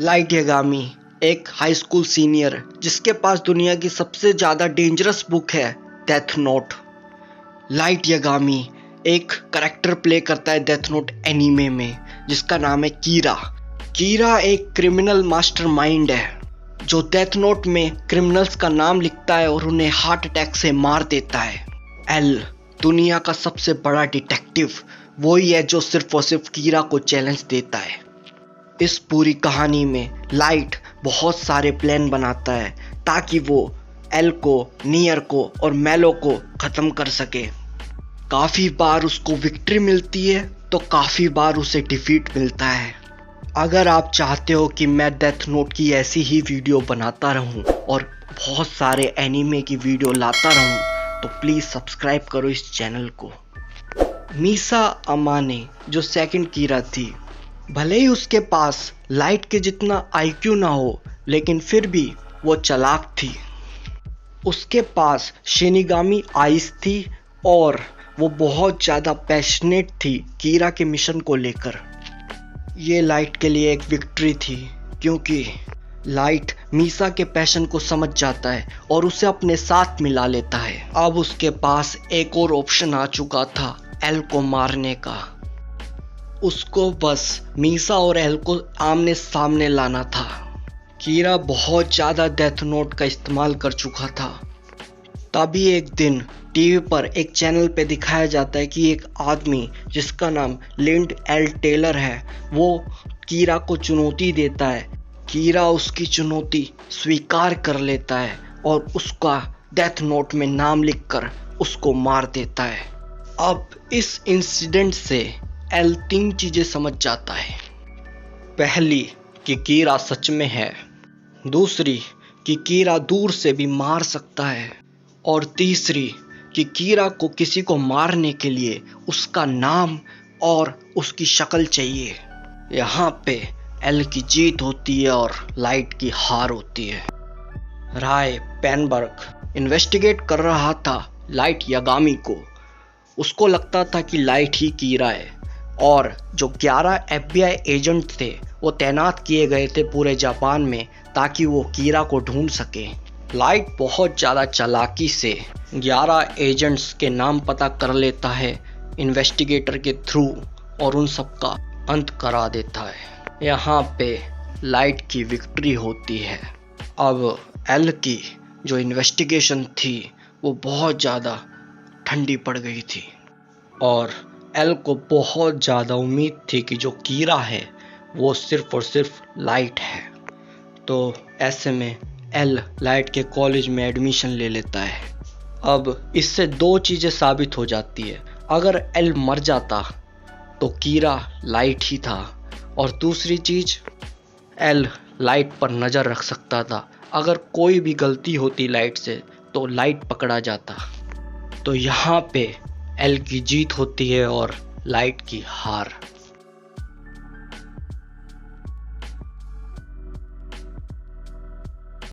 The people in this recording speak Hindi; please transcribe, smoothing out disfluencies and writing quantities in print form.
लाइट यागामी एक हाई स्कूल सीनियर जिसके पास दुनिया की सबसे ज़्यादा डेंजरस बुक है डेथ नोट। लाइट यागामी एक करेक्टर प्ले करता है डेथ नोट एनीमे में जिसका नाम है कीरा। कीरा एक क्रिमिनल मास्टरमाइंड है जो डेथ नोट में क्रिमिनल्स का नाम लिखता है और उन्हें हार्ट अटैक से मार देता है। एल दुनिया का सबसे बड़ा डिटेक्टिव वही है जो सिर्फ और सिर्फ कीरा को चैलेंज देता है। इस पूरी कहानी में लाइट बहुत सारे प्लान बनाता है ताकि वो एल को, नियर को और मेलो को ख़त्म कर सके। काफ़ी बार उसको विक्ट्री मिलती है तो काफ़ी बार उसे डिफीट मिलता है। अगर आप चाहते हो कि मैं डेथ नोट की ऐसी ही वीडियो बनाता रहूं और बहुत सारे एनीमे की वीडियो लाता रहूं तो प्लीज़ सब्सक्राइब करो इस चैनल को। मीसा अमाने जो सेकंड कीरा थी, भले ही उसके पास लाइट के जितना आईक्यू ना हो लेकिन फिर भी वो चालाक थी। उसके पास शिनिगामी आइस थी और वो बहुत ज़्यादा पैशनेट थी कीरा के मिशन को लेकर। ये लाइट के लिए एक विक्ट्री थी क्योंकि लाइट मीसा के पैशन को समझ जाता है और उसे अपने साथ मिला लेता है। अब उसके पास एक और ऑप्शन आ चुका था एल को मारने का। उसको बस मीसा और एल को आमने सामने लाना था। कीरा बहुत ज़्यादा डेथ नोट का इस्तेमाल कर चुका था। तभी एक दिन टीवी पर एक चैनल पे दिखाया जाता है कि एक आदमी जिसका नाम लिंड एल टेलर है वो कीरा को चुनौती देता है। कीरा उसकी चुनौती स्वीकार कर लेता है और उसका डेथ नोट में नाम लिखकर उसको मार देता है। अब इस इंसिडेंट से एल 3 चीज़ें समझ जाता है। पहली कि कीरा सच में है, दूसरी कि कीरा दूर से भी मार सकता है और तीसरी कि कीरा को किसी को मारने के लिए उसका नाम और उसकी शक्ल चाहिए। यहाँ पे एल की जीत होती है और लाइट की हार होती है। राय पेनबर्ग इन्वेस्टिगेट कर रहा था लाइट यागामी को। उसको लगता था कि लाइट ही कीरा है और जो 11 FBI एजेंट थे वो तैनात किए गए थे पूरे जापान में ताकि वो कीरा को ढूंढ सके। लाइट बहुत ज़्यादा चालाकी से 11 एजेंट्स के नाम पता कर लेता है इन्वेस्टिगेटर के थ्रू और उन सब का अंत करा देता है। यहाँ पे लाइट की विक्ट्री होती है। अब एल की जो इन्वेस्टिगेशन थी वो बहुत ज़्यादा ठंडी पड़ गई थी और एल को बहुत ज़्यादा उम्मीद थी कि जो कीरा है वो सिर्फ और सिर्फ लाइट है। तो ऐसे में एल लाइट के कॉलेज में एडमिशन ले लेता है। अब इससे 2 चीज़ें साबित हो जाती है। अगर एल मर जाता तो कीरा लाइट ही था और दूसरी चीज़ एल लाइट पर नज़र रख सकता था। अगर कोई भी गलती होती लाइट से तो लाइट पकड़ा जाता। तो यहाँ पे एल की जीत होती है और लाइट की हार।